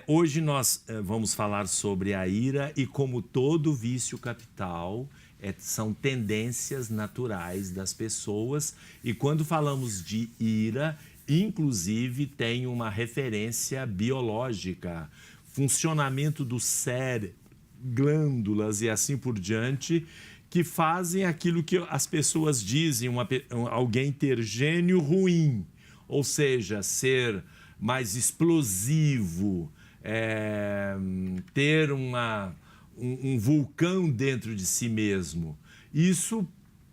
Hoje nós vamos falar sobre a ira e como todo vício capital são tendências naturais das pessoas. E quando falamos de ira, inclusive tem uma referência biológica, funcionamento do cérebro, glândulas e assim por diante, que fazem aquilo que as pessoas dizem, alguém ter gênio ruim, ou seja, ser mais explosivo, ter um vulcão dentro de si mesmo. Isso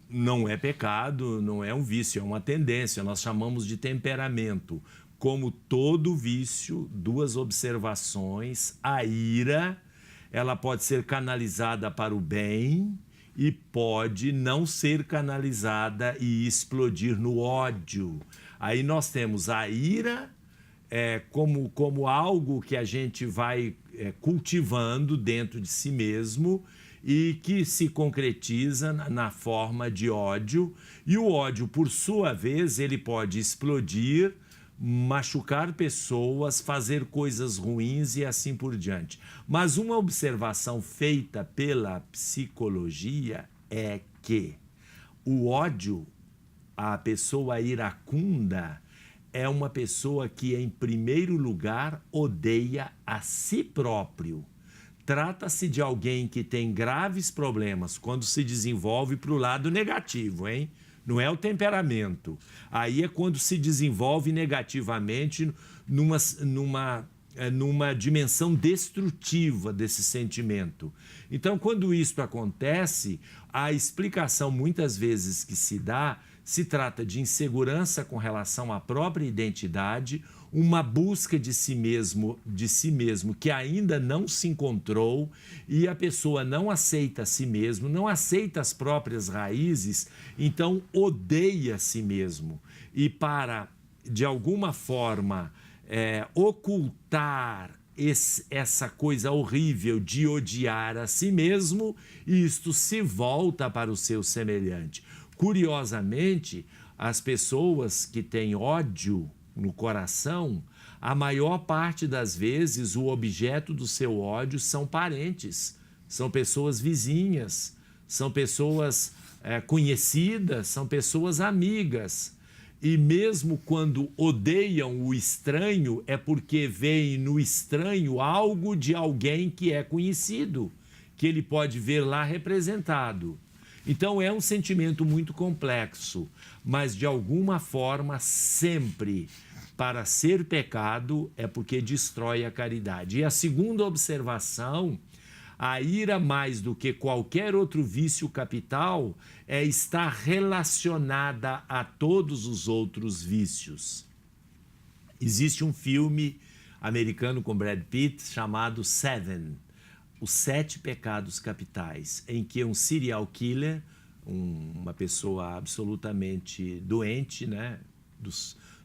não é pecado, não é um vício, é uma tendência, nós chamamos de temperamento. Como todo vício, duas observações: a ira, ela pode ser canalizada para o bem e pode não ser canalizada e explodir no ódio. Aí nós temos a ira como algo que a gente vai cultivando dentro de si mesmo e que se concretiza na forma de ódio. E o ódio, por sua vez, ele pode explodir, machucar pessoas, fazer coisas ruins e assim por diante. Mas uma observação feita pela psicologia é que o ódio, a pessoa iracunda, é uma pessoa que, em primeiro lugar, odeia a si próprio. Trata-se de alguém que tem graves problemas quando se desenvolve para o lado negativo, hein? Não é o temperamento. Aí é quando se desenvolve negativamente numa dimensão destrutiva desse sentimento. Então, quando isso acontece, a explicação muitas vezes que se trata de insegurança com relação à própria identidade, uma busca de si mesmo que ainda não se encontrou, e a pessoa não aceita a si mesmo, não aceita as próprias raízes, então odeia a si mesmo. E para, de alguma forma, ocultar essa coisa horrível de odiar a si mesmo, isto se volta para o seu semelhante. Curiosamente, as pessoas que têm ódio no coração, a maior parte das vezes o objeto do seu ódio são parentes, são pessoas vizinhas, são pessoas conhecidas, são pessoas amigas. E mesmo quando odeiam o estranho, é porque veem no estranho algo de alguém que é conhecido, que ele pode ver lá representado. Então é um sentimento muito complexo, mas de alguma forma sempre, para ser pecado, é porque destrói a caridade. E a segunda observação: a ira, mais do que qualquer outro vício capital, está relacionada a todos os outros vícios. Existe um filme americano com Brad Pitt chamado Seven, Os Sete Pecados Capitais, em que um serial killer, uma pessoa absolutamente doente, né,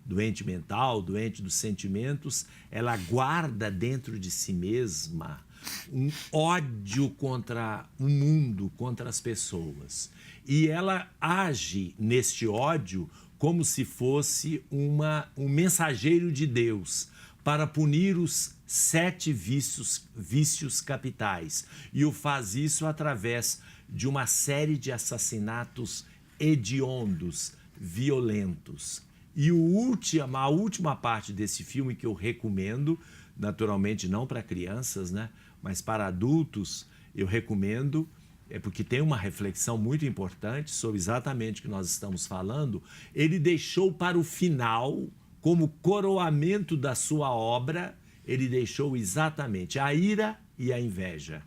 doente mental, doente dos sentimentos, ela guarda dentro de si mesma um ódio contra o mundo, contra as pessoas. E ela age neste ódio como se fosse um mensageiro de Deus para punir os 7 vícios capitais. E o faz isso através de uma série de assassinatos hediondos, violentos. E a última parte desse filme que eu recomendo, naturalmente não para crianças, né, mas para adultos, eu recomendo, porque tem uma reflexão muito importante sobre exatamente o que nós estamos falando. Ele deixou para o final, como coroamento da sua obra, ele deixou exatamente a ira e a inveja.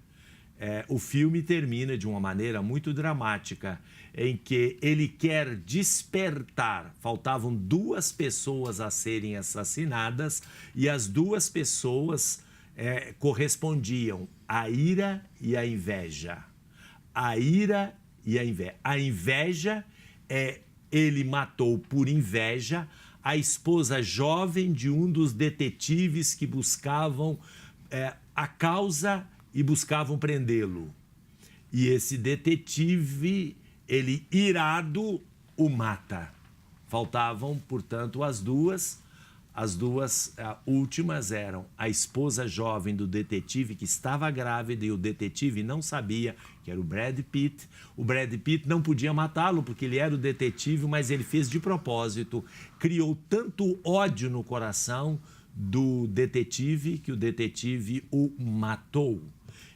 O filme termina de uma maneira muito dramática, em que ele quer despertar. Faltavam 2 pessoas a serem assassinadas e as 2 pessoas correspondiam à ira e à inveja. A ira e a inveja. A inveja ele matou por inveja a esposa jovem de um dos detetives que buscavam a causa e buscavam prendê-lo. E esse detetive, ele irado, o mata. Faltavam, portanto, as 2. As duas últimas eram a esposa jovem do detetive que estava grávida e o detetive não sabia, que era o Brad Pitt. O Brad Pitt não podia matá-lo porque ele era o detetive, mas ele fez de propósito, criou tanto ódio no coração do detetive que o detetive o matou.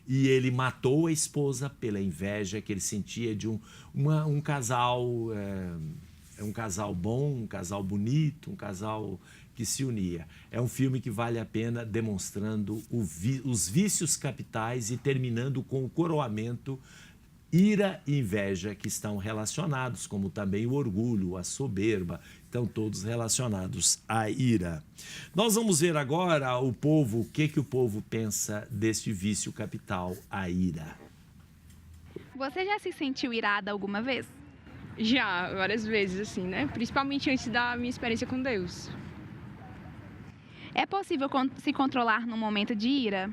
E ele matou a esposa pela inveja que ele sentia de um casal, um casal bom, um casal bonito, um casal que se unia. É um filme que vale a pena, demonstrando os vícios capitais e terminando com o coroamento, ira e inveja que estão relacionados, como também o orgulho, a soberba, estão todos relacionados à ira. Nós vamos ver agora o que o povo pensa deste vício capital, a ira. Você já se sentiu irada alguma vez? Já, várias vezes, assim, né? Principalmente antes da minha experiência com Deus. É possível se controlar num momento de ira?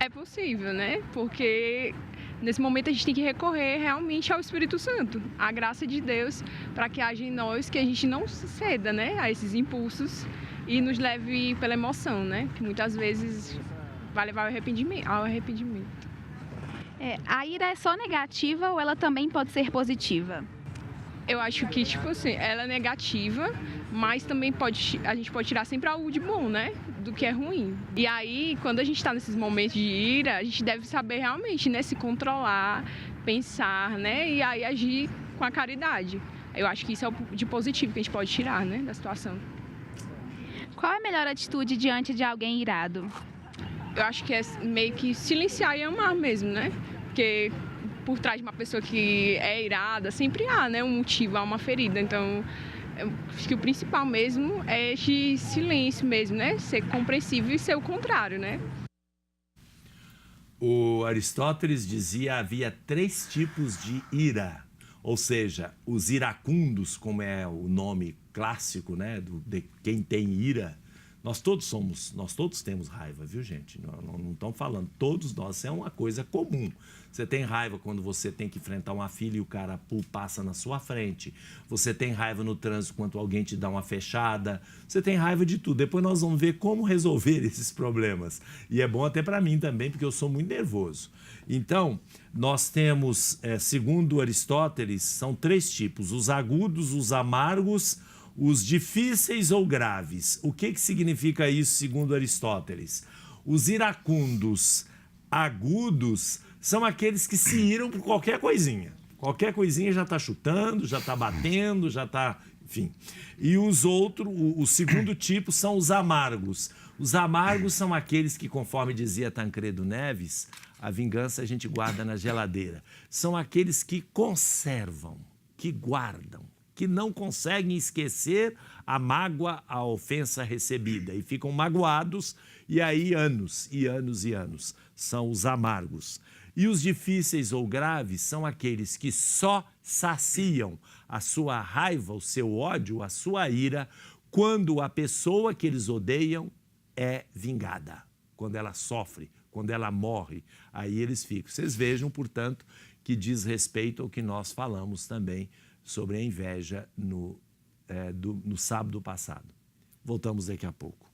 É possível, né? Porque nesse momento a gente tem que recorrer realmente ao Espírito Santo, à graça de Deus, para que haja em nós, que a gente não ceda, né, a esses impulsos e nos leve pela emoção, né? Que muitas vezes vai levar ao arrependimento. A ira é só negativa ou ela também pode ser positiva? Eu acho que, tipo assim, ela é negativa, mas também a gente pode tirar sempre algo de bom, né? Do que é ruim. E aí, quando a gente está nesses momentos de ira, a gente deve saber realmente, né? Se controlar, pensar, né? E aí agir com a caridade. Eu acho que isso é o de positivo que a gente pode tirar, né? Da situação. Qual é a melhor atitude diante de alguém irado? Eu acho que é meio que silenciar e amar mesmo, né? Porque por trás de uma pessoa que é irada, sempre há, né, um motivo, há uma ferida. Então, eu acho que o principal mesmo é esse silêncio mesmo, né? Ser compreensível e ser o contrário, né? O Aristóteles dizia que havia 3 tipos de ira, ou seja, os iracundos, como é o nome clássico, né, de quem tem ira. Nós todos temos raiva, viu, gente? Não estão falando, todos nós, é uma coisa comum. Você tem raiva quando você tem que enfrentar uma fila e o cara passa na sua frente. Você tem raiva no trânsito quando alguém te dá uma fechada. Você tem raiva de tudo. Depois nós vamos ver como resolver esses problemas. E é bom até para mim também, porque eu sou muito nervoso. Então, nós temos, segundo Aristóteles, são 3 tipos: os agudos, os amargos, os difíceis ou graves. O que significa isso, segundo Aristóteles? Os iracundos agudos são aqueles que se iram por qualquer coisinha. Qualquer coisinha já está chutando, já está batendo, já está... Enfim. E o segundo tipo são os amargos. Os amargos são aqueles que, conforme dizia Tancredo Neves, a vingança a gente guarda na geladeira. São aqueles que conservam, que guardam, que não conseguem esquecer a mágoa, a ofensa recebida e ficam magoados, e aí anos e anos e anos. São os amargos. E os difíceis ou graves são aqueles que só saciam a sua raiva, o seu ódio, a sua ira, quando a pessoa que eles odeiam é vingada, quando ela sofre, quando ela morre, aí eles ficam. Vocês vejam, portanto, que diz respeito ao que nós falamos também sobre a inveja no sábado passado. Voltamos daqui a pouco.